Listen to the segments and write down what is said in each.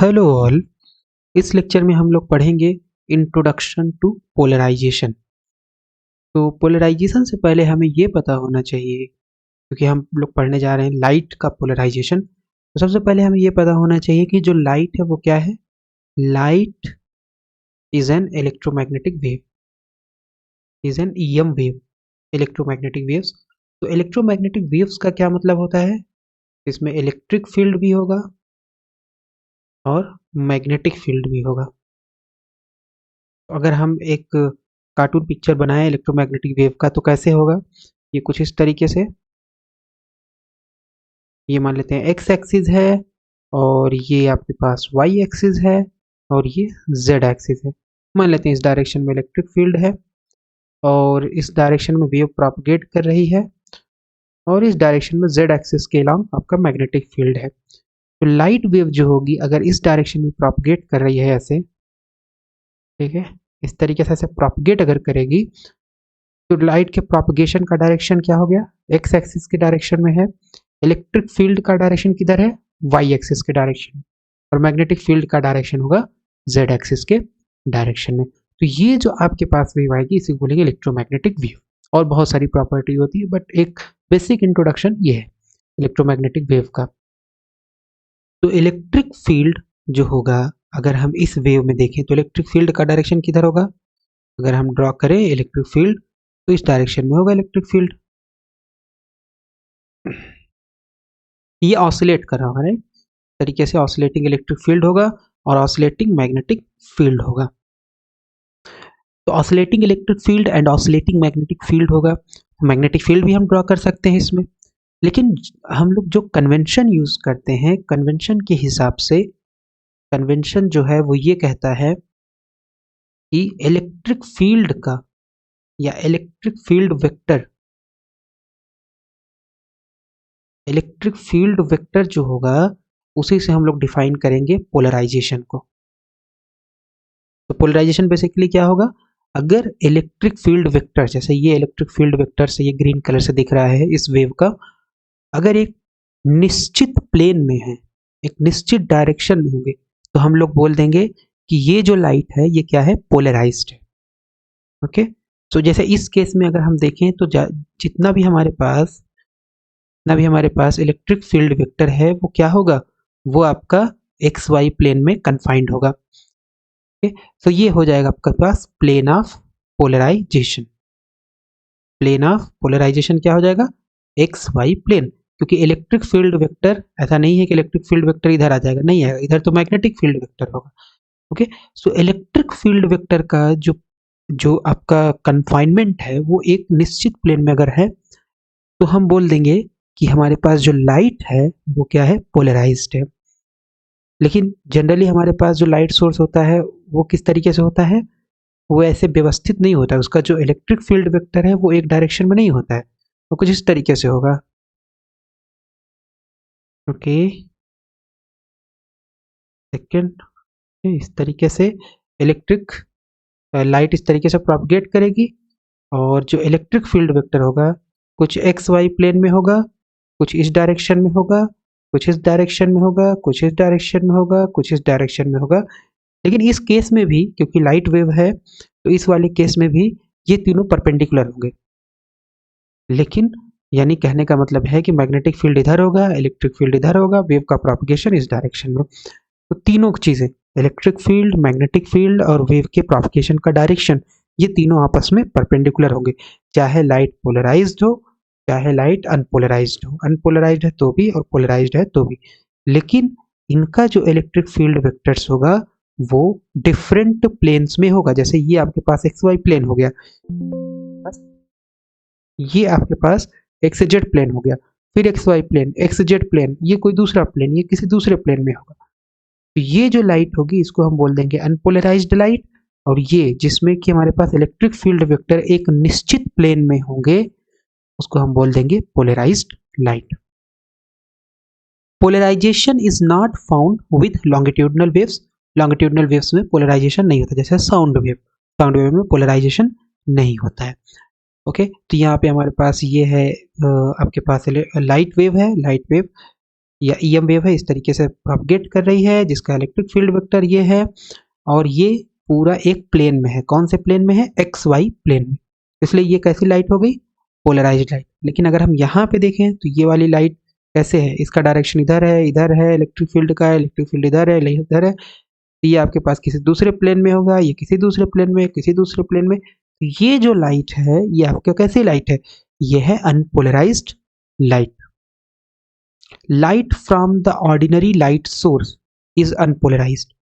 Hello all. इस lecture में हम लोग पढ़ेंगे इंट्रोडक्शन टू पोलराइजेशन। तो पोलराइजेशन से पहले हमें ये पता होना चाहिए, क्योंकि हम लोग पढ़ने जा रहे हैं लाइट का पोलराइजेशन। तो सबसे पहले हमें ये पता होना चाहिए कि जो लाइट है वो क्या है। Light is an electromagnetic wave, is an EM wave, electromagnetic waves. तो इलेक्ट्रोमैग्नेटिक वेव्स का क्या मतलब होता है, इसमें इलेक्ट्रिक फील्ड भी होगा और मैग्नेटिक फील्ड भी होगा। अगर हम एक कार्टून पिक्चर बनाए इलेक्ट्रोमैग्नेटिक वेव का तो कैसे होगा, ये कुछ इस तरीके से। ये मान लेते हैं एक्स एक्सिस है और ये आपके पास वाई एक्सिस है और ये जेड एक्सिस है। मान लेते हैं इस डायरेक्शन में इलेक्ट्रिक फील्ड है और इस डायरेक्शन में वेव प्रोपगेट कर रही है और इस डायरेक्शन में जेड एक्सिस के अलोंग आपका मैग्नेटिक फील्ड है। तो लाइट वेव जो होगी अगर इस डायरेक्शन में प्रोपगेट कर रही है ऐसे, ठीक है, इस तरीके से ऐसे प्रोपगेट अगर करेगी तो लाइट के प्रोपगेशन का डायरेक्शन क्या हो गया, एक्स एक्सिस के डायरेक्शन में है। इलेक्ट्रिक फील्ड का डायरेक्शन किधर है, वाई एक्सिस के डायरेक्शन, और मैग्नेटिक फील्ड का डायरेक्शन होगा जेड एक्सिस के डायरेक्शन में। तो ये जो आपके पास वेव आएगी इसे बोलेंगे इलेक्ट्रोमैग्नेटिक वेव। और बहुत सारी प्रॉपर्टी होती है, बट एक बेसिक इंट्रोडक्शन ये है इलेक्ट्रोमैग्नेटिक वेव का। तो इलेक्ट्रिक फील्ड जो होगा, अगर हम इस वेव में देखें तो इलेक्ट्रिक फील्ड का डायरेक्शन किधर होगा, अगर हम ड्रॉ करें इलेक्ट्रिक फील्ड तो इस डायरेक्शन में होगा इलेक्ट्रिक फील्ड। ये ऑसिलेट कर रहा होगा, राइट, तरीके से ऑसिलेटिंग इलेक्ट्रिक फील्ड होगा और ऑसिलेटिंग मैग्नेटिक फील्ड होगा। तो oscillating electric field and oscillating magnetic field होगा। मैग्नेटिक फील्ड भी हम ड्रॉ कर सकते हैं इसमें, लेकिन हम लोग जो कन्वेंशन यूज करते हैं, कन्वेंशन के हिसाब से, कन्वेंशन जो है वो ये कहता है कि इलेक्ट्रिक फील्ड का या electric field vector, electric field vector जो होगा उसी से हम लोग डिफाइन करेंगे पोलराइजेशन को। तो पोलराइजेशन बेसिकली क्या होगा, अगर इलेक्ट्रिक फील्ड वेक्टर, जैसे ये इलेक्ट्रिक फील्ड वेक्टर से ये ग्रीन कलर से दिख रहा है इस वेव का, अगर एक निश्चित प्लेन में है, एक निश्चित डायरेक्शन में होंगे, तो हम लोग बोल देंगे कि ये जो लाइट है ये क्या है, पोलराइज्ड है। ओके, तो जैसे इस केस में अगर हम देखें तो जितना भी हमारे पास इलेक्ट्रिक फील्ड वेक्टर है वो क्या होगा, वो आपका एक्स वाई प्लेन में कन्फाइंड होगा। तो ये हो जाएगा आपके पास plane of polarization. Plane of polarization क्या हो जाएगा, एक्स वाई प्लेन, क्योंकि इलेक्ट्रिक फील्ड वेक्टर ऐसा नहीं है कि इलेक्ट्रिक फील्ड वेक्टर इधर आ जाएगा, नहीं आएगा, इधर तो मैग्नेटिक फील्ड वेक्टर होगा। Okay, so electric field vector का जो जो आपका कन्फाइनमेंट है वो एक निश्चित प्लेन में अगर है तो हम बोल देंगे कि हमारे पास जो लाइट है वो क्या है, पोलराइज्ड है। लेकिन जनरली हमारे पास जो लाइट सोर्स होता है वो किस तरीके से होता है, वो ऐसे व्यवस्थित नहीं होता है, उसका जो इलेक्ट्रिक फील्ड वेक्टर है वो एक डायरेक्शन में नहीं होता है, वो कुछ इस तरीके से होगा। ओके, सेकेंड, इस तरीके से इलेक्ट्रिक लाइट इस तरीके से प्रोपगेट करेगी और जो इलेक्ट्रिक फील्ड वेक्टर होगा कुछ एक्स वाई प्लेन में होगा, कुछ इस डायरेक्शन में होगा, कुछ इस डायरेक्शन में होगा, कुछ इस डायरेक्शन में होगा, कुछ इस डायरेक्शन में होगा। लेकिन इस केस में भी क्योंकि लाइट वेव है तो इस वाले केस में भी ये तीनों परपेंडिकुलर होंगे। लेकिन यानी कहने का मतलब है कि मैग्नेटिक फील्ड इधर होगा, इलेक्ट्रिक फील्ड इधर होगा, वेव का प्रोपगेशन इस डायरेक्शन में। तो तीनों चीजें, इलेक्ट्रिक फील्ड, मैग्नेटिक फील्ड और वेव के प्रोपगेशन का डायरेक्शन, ये तीनों आपस में परपेंडिकुलर होंगे, चाहे लाइट पोलराइज्ड हो चाहे लाइट अनपोलराइज्ड हो। अनपोलराइज्ड है तो भी और पोलराइज्ड है तो भी, लेकिन इनका जो इलेक्ट्रिक फील्ड वेक्टर्स होगा वो डिफरेंट प्लेन्स में होगा। जैसे ये आपके पास एक्स वाई प्लेन हो गया, ये आपके पास एक्स जेड प्लेन हो गया, फिर X Y plane, X Z plane, ये कोई दूसरा प्लेन, ये किसी दूसरे प्लेन में होगा। तो ये जो लाइट होगी इसको हम बोल देंगे अनपोलराइज्ड लाइट, और ये जिसमें कि हमारे पास इलेक्ट्रिक फील्ड वेक्टर एक निश्चित प्लेन में होंगे उसको हम बोल देंगे polarised light. Polarisation is not found with longitudinal waves. Longitudinal waves में पोलराइजेशन नहीं होता, जैसे साउंड वेव, साउंड वेव में पोलराइजेशन नहीं होता है। ओके, तो यहाँ पे हमारे पास ये है आपके पास लाइट वेव है, लाइट वेव या ईएम वेव है, इस तरीके से प्रोपगेट कर रही है, जिसका इलेक्ट्रिक फील्ड वेक्टर ये है, और ये पूरा एक प्लेन में है। कौन से प्लेन में है? एक्स वाई प्लेन में। इसलिए ये कैसी लाइट हो गई? Polarised light. लेकिन अगर हम यहाँ पे देखें तो ये वाली लाइट कैसे है? इसका डायरेक्शन इधर है इलेक्ट्रिक फील्ड का, इलेक्ट्रिक फील्ड इधर है, ये आपके पास किसी दूसरे प्लेन में होगा, ये किसी दूसरे प्लेन में, किसी दूसरे प्लेन में। ये जो लाइट है ये आपका कैसी लाइट है? ये है unpolarised light. Light from the ordinary light source is unpolarised.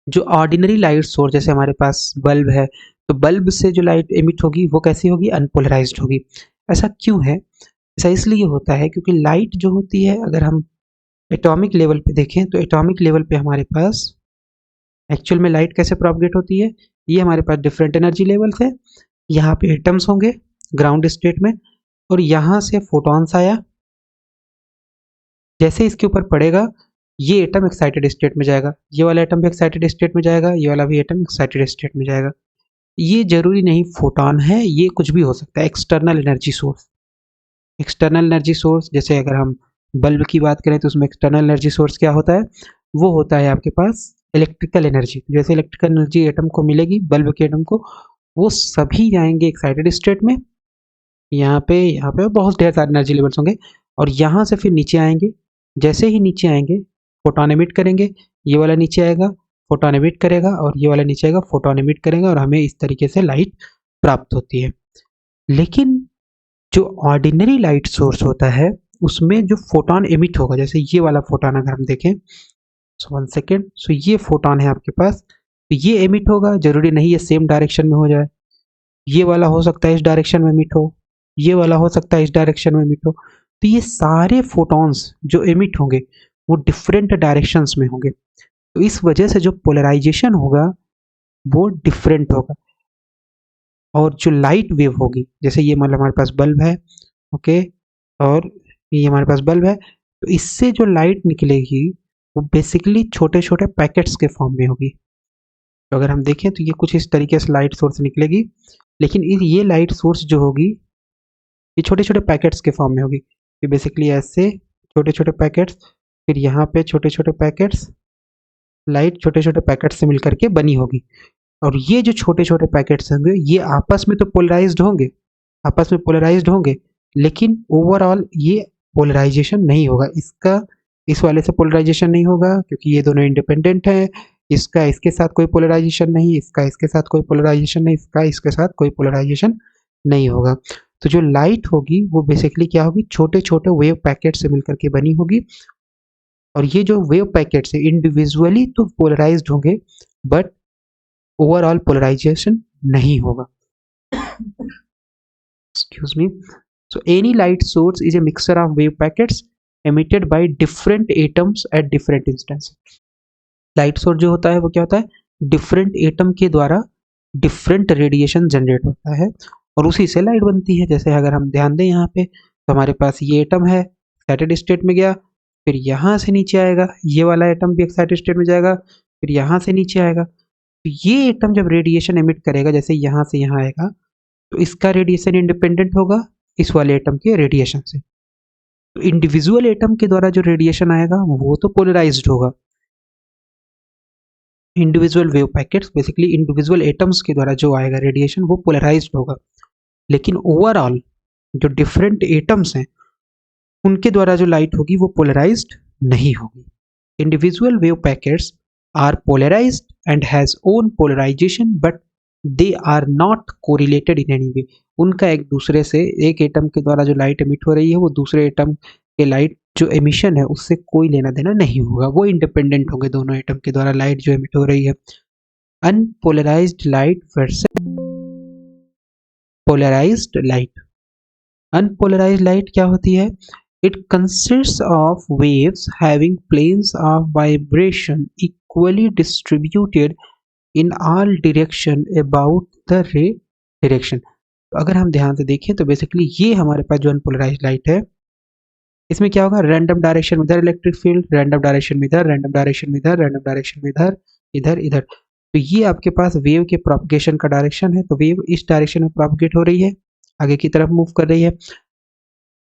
जो ऑर्डिनरी लाइट सोर्स, जैसे हमारे पास बल्ब है, तो बल्ब से जो लाइट एमिट होगी वो कैसी होगी? अनपोलराइज्ड होगी। ऐसा क्यों है? ऐसा इसलिए होता है क्योंकि लाइट जो होती है, अगर हम एटॉमिक लेवल पे देखें तो एटॉमिक लेवल पे हमारे पास एक्चुअल में लाइट कैसे प्रोपगेट होती है? ये हमारे पास डिफरेंट एनर्जी लेवल्स है। यहाँ पे एटम्स होंगे ग्राउंड स्टेट में, और यहाँ से फोटॉन्स आया, जैसे इसके ऊपर पड़ेगा ये एटम एक्साइटेड स्टेट में जाएगा, ये वाला एटम भी एक्साइटेड स्टेट में जाएगा, ये वाला भी एटम एक्साइटेड स्टेट में जाएगा। ये जरूरी नहीं फोटॉन है, ये कुछ भी हो सकता है, external energy source. External energy source, जैसे अगर हम बल्ब की बात करें तो उसमें एक्सटर्नल एनर्जी सोर्स क्या होता है? वो होता है आपके पास इलेक्ट्रिकल एनर्जी। जैसे इलेक्ट्रिकल एनर्जी एटम को मिलेगी, बल्ब के एटम को, वो सभी जाएंगे एक्साइटेड स्टेट में। यहाँ पे बहुत ढेर सारे एनर्जी लेवल्स होंगे, और यहाँ से फिर नीचे आएंगे। जैसे ही नीचे आएंगे फोटोन एमिट करेंगे, ये वाला नीचे आएगा फोटोन एमिट करेगा, और ये वाला नीचे आएगा फोटोन एमिट करेगा, और हमें इस तरीके से लाइट प्राप्त होती है। लेकिन जो ऑर्डिनरी लाइट सोर्स होता है उसमें जो फोटोन एमिट होगा, जैसे ये वाला फोटोन अगर हम देखें, सो 1 सेकेंड, सो ये फोटोन है आपके पास, तो ये एमिट होगा, जरूरी नहीं ये सेम डायरेक्शन में हो जाए। ये वाला हो सकता है इस डायरेक्शन में एमिट हो, ये वाला हो सकता है इस डायरेक्शन में एमिट हो। तो ये सारे फोटॉन्स जो एमिट होंगे वो डिफरेंट डायरेक्शंस में होंगे, तो इस वजह से जो पोलराइजेशन होगा वो डिफरेंट होगा। और जो लाइट वेव होगी, जैसे ये मतलब हमारे पास बल्ब है, ओके, और ये हमारे पास बल्ब है, तो इससे जो लाइट निकलेगी वो बेसिकली छोटे छोटे पैकेट्स के फॉर्म में होगी। तो अगर हम देखें तो ये कुछ इस तरीके से लाइट सोर्स निकलेगी, लेकिन ये लाइट सोर्स जो होगी ये छोटे छोटे पैकेट्स के फॉर्म में होगी। ये बेसिकली ऐसे छोटे छोटे पैकेट्स, फिर यहाँ पे छोटे छोटे पैकेट्स, लाइट छोटे छोटे पैकेट्स से मिलकर के बनी होगी। और ये जो छोटे छोटे पैकेट्स होंगे ये आपस में तो पोलराइज्ड होंगे, आपस में पोलराइज्ड होंगे, लेकिन ओवरऑल ये पोलराइजेशन नहीं होगा। इसका इस वाले से पोलराइजेशन नहीं होगा क्योंकि ये दोनों इंडिपेंडेंट हैं। इसका इसके साथ कोई पोलराइजेशन नहीं, इसका इसके साथ कोई पोलराइजेशन नहीं, इसका इसके साथ कोई पोलराइजेशन नहीं होगा। तो जो लाइट होगी वो बेसिकली क्या होगी? छोटे छोटे वेव पैकेट से मिलकर के बनी होगी, और ये जो वेव पैकेट्स है इंडिविजुअली तो पोलराइज्ड होंगे, बट ओवरऑल पोलराइजेशन नहीं होगा। Excuse me. So any light source is a mixture of wave packets emitted by different atoms at different instances. Light source जो होता है वो क्या होता है? डिफरेंट एटम के द्वारा डिफरेंट रेडिएशन जनरेट होता है, और उसी से लाइट बनती है। जैसे अगर हम ध्यान दें यहाँ पे, तो हमारे पास ये एटम है, एक्साइटेड स्टेट में गया, फिर यहाँ से नीचे आएगा, ये वाला एटम भी एक्साइटेड स्टेट में जाएगा, फिर यहाँ से नीचे आएगा। तो ये एटम जब रेडिएशन एमिट करेगा, जैसे यहाँ से यहाँ आएगा, तो इसका रेडिएशन इंडिपेंडेंट होगा इस वाले एटम के रेडिएशन से। तो इंडिविजुअल एटम के द्वारा जो रेडिएशन आएगा वो तो पोलराइज्ड होगा। Individual wave packets, basically individual atoms के द्वारा जो आएगा रेडिएशन वो पोलराइज्ड होगा, लेकिन ओवरऑल जो डिफरेंट एटम्स हैं उनके द्वारा जो लाइट होगी वो पोलराइज्ड नहीं होगी। Individual wave packets are polarised and has own polarisation, but they are not correlated in any way. उनका एक दूसरे से, एक एटम के द्वारा जो लाइट एमिट हो रही है वो दूसरे एटम के लाइट जो एमिशन है उससे कोई लेना देना नहीं होगा, वो इंडिपेंडेंट होंगे दोनों एटम के द्वारा लाइट जो एमिट हो रही है। Unpolarised light versus polarised light. Unpolarised light क्या होती है? It consists of waves having planes of vibration equally distributed in all direction about the ray direction. तो अगर हम ध्यान से देखें तो बेसिकली ये हमारे पास जो अनपोलराइज्ड लाइट है, इसमें क्या होगा? रैंडम डायरेक्शन में इधर इलेक्ट्रिक फील्ड, रैंडम डायरेक्शन में इधर, रैंडम डायरेक्शन में इधर, रैंडम डायरेक्शन में इधर, इधर इधर। तो ये आपके पास वेव के प्रोपगेशन का डायरेक्शन है। तो वेव इस डायरेक्शन में प्रोपगेट हो रही है, आगे की तरफ मूव कर रही है।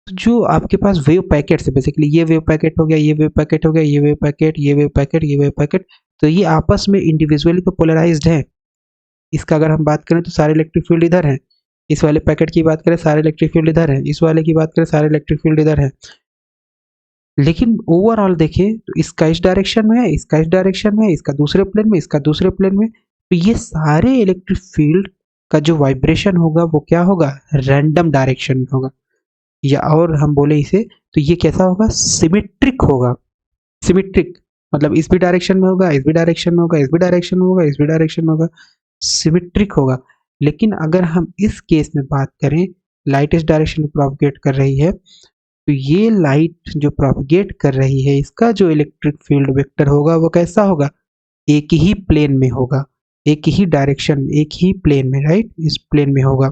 जो आपके पास वेव पैकेट्स है, बेसिकली ये वेव पैकेट हो गया, ये वेव पैकेट हो गया, ये वेव पैकेट, ये वेव पैकेट, ये वेव पैकेट, तो ये आपस में इंडिविजुअली तो पोलराइज्ड है। इसका अगर हम बात करें तो सारे इलेक्ट्रिक फील्ड इधर है, इस वाले पैकेट की बात करें सारे इलेक्ट्रिक फील्ड इधर है, इस वाले की बात करें सारे इलेक्ट्रिक फील्ड इधर है। लेकिन ओवरऑल देखें तो इसका इस डायरेक्शन में है, इसका इस डायरेक्शन में है, इसका दूसरे प्लेन में, इसका दूसरे प्लेन में, तो ये सारे इलेक्ट्रिक फील्ड का जो वाइब्रेशन होगा वो क्या होगा, रैंडम डायरेक्शन में होगा, या और हम बोले इसे तो ये कैसा होगा, सिमेट्रिक होगा। सिमेट्रिक मतलब इस भी डायरेक्शन में होगा, इस भी डायरेक्शन में होगा, इस भी डायरेक्शन में होगा, इस भी डायरेक्शन में होगा, सिमेट्रिक होगा। लेकिन अगर हम इस केस में बात करें, लाइट इस डायरेक्शन में प्रोपगेट कर रही है, तो ये लाइट जो प्रोपगेट कर रही है इसका जो इलेक्ट्रिक फील्ड वेक्टर होगा वो कैसा होगा, एक ही प्लेन में होगा, एक ही डायरेक्शन, एक ही प्लेन में, राइट, इस प्लेन में होगा,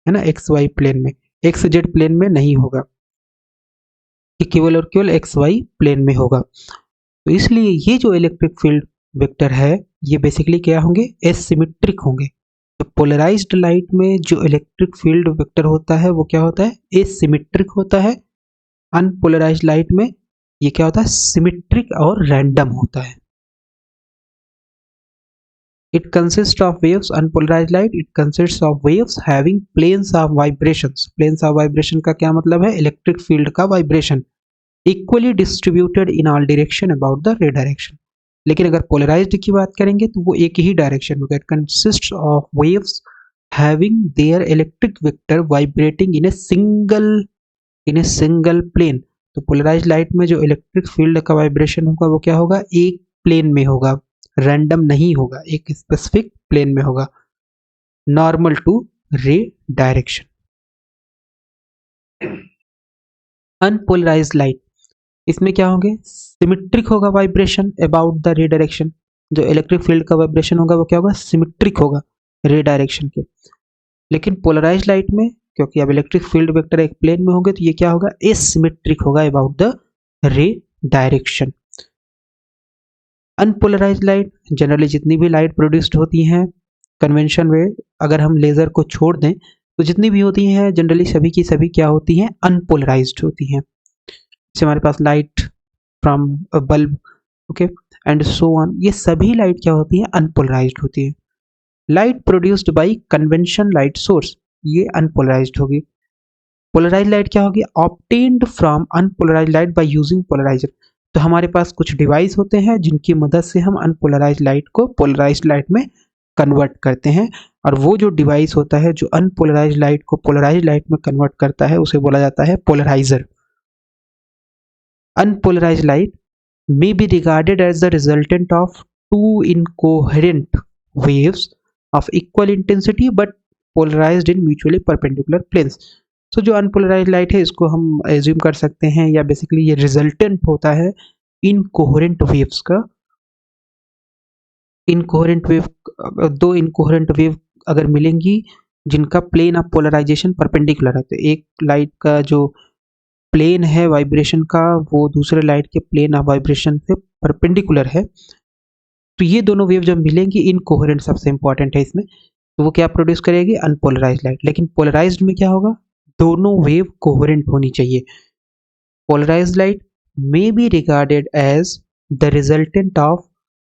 है ना, एक्स वाई प्लेन में, एक्स जेड प्लेन में नहीं होगा, केवल और केवल एक्स वाई प्लेन में होगा। तो इसलिए ये जो इलेक्ट्रिक फील्ड वेक्टर है ये बेसिकली क्या होंगे, एसिमेट्रिक होंगे। तो पोलराइज्ड लाइट में जो इलेक्ट्रिक फील्ड वेक्टर होता है वो क्या होता है, एसिमेट्रिक होता है। अनपोलराइज्ड लाइट में ये क्या होता है, सिमेट्रिक और रैंडम होता है। It consists of waves. Unpolarized light, it consists of waves having planes of vibrations. Planes of vibration का क्या मतलब है, इलेक्ट्रिक फील्ड का vibration equally distributed in all direction about the ray direction. लेकिन अगर पोलराइज्ड की बात करेंगे तो वो एक ही डायरेक्शन होगा। It consists of waves having their electric vector vibrating in a single plane. तो पोलराइज्ड लाइट में जो इलेक्ट्रिक फील्ड का वाइब्रेशन होगा वो क्या होगा, एक प्लेन में होगा, रैंडम नहीं होगा, एक स्पेसिफिक प्लेन में होगा, नॉर्मल टू रे डायरेक्शन। अनपोलराइज्ड लाइट, इसमें क्या होंगे, सिमेट्रिक होगा vibration about the ray direction. जो इलेक्ट्रिक फील्ड का वाइब्रेशन होगा वो क्या होगा, सिमेट्रिक होगा रे डायरेक्शन के। लेकिन पोलराइज्ड लाइट में क्योंकि अब इलेक्ट्रिक फील्ड वेक्टर एक प्लेन में होंगे तो ये क्या होगा, एसिमेट्रिक होगा about the ray direction. Unpolarised light, generally जितनी भी लाइट प्रोड्यूस्ड होती हैं कन्वेंशन में, अगर हम लेज़र को छोड़ दें तो जितनी भी होती हैं जनरली सभी की सभी क्या होती हैं, अनपोलराइज्ड होती हैं। जैसे हमारे पास light from a bulb, okay, and so on, ये सभी लाइट क्या होती हैं, अनपोलराइज्ड होती है। Light produced by convention light source, ये अनपोलराइज्ड होगी। पोलराइज्ड लाइट क्या होगी, obtained from unpolarised light by using polariser. तो हमारे पास कुछ डिवाइस होते हैं जिनकी मदद से हम अनपोलराइज्ड लाइट को पोलराइज्ड लाइट में कन्वर्ट करते हैं, और वो जो डिवाइस होता है जो अनपोलराइज्ड लाइट को पोलराइज्ड लाइट में कन्वर्ट करता है उसे बोला जाता है polariser. Unpolarized light may be regarded as the resultant of two incoherent waves of equal intensity but polarized in mutually perpendicular planes. So जो unpolarized light है इसको हम assume कर सकते हैं या basically ये resultant होता है incoherent waves का। incoherent wave, दो incoherent wave अगर मिलेंगी जिनका प्लेन ऑफ पोलराइजेशन परपेंडिकुलर है, तो एक लाइट का जो प्लेन है वाइब्रेशन का वो दूसरे लाइट के प्लेन ऑफ वाइब्रेशन से परपेंडिकुलर है, तो ये दोनों वेव जब मिलेंगी, इनकोहेरेंट सबसे इंपॉर्टेंट है इसमें, तो वो क्या प्रोड्यूस करेगी, अनपोलराइज्ड लाइट। लेकिन पोलराइज्ड में क्या होगा, दोनों वेव कोहेरेंट होनी चाहिए। Polarised light may be regarded as the resultant of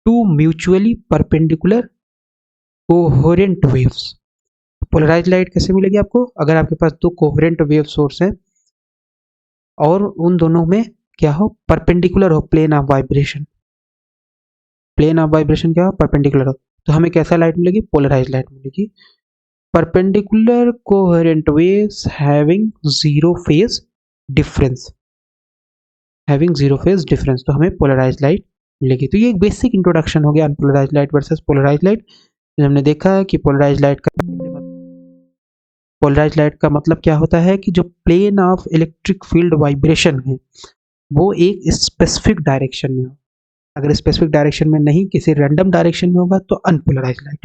two mutually perpendicular coherent waves. Polarised light कैसे मिलेगी आपको, अगर आपके पास दो कोहेरेंट वेव सोर्स है और उन दोनों में क्या हो, परपेंडिकुलर हो plane of vibration, plane of vibration क्या हो, परपेंडिकुलर हो, तो हमें कैसा लाइट मिलेगी, पोलराइज्ड लाइट मिलेगी। Perpendicular coherent waves having zero phase difference, having zero phase difference, तो हमें पोलराइज्ड लाइट मिलेगी। तो ये एक बेसिक इंट्रोडक्शन हो गया unpolarised light versus polarised light. हमने देखा कि पोलराइज्ड लाइट का मतलब क्या होता है कि जो plane of electric field vibration है वो एक स्पेसिफिक डायरेक्शन में हो, अगर स्पेसिफिक डायरेक्शन में नहीं किसी रैंडम डायरेक्शन में होगा तो अनपोलराइज्ड लाइट।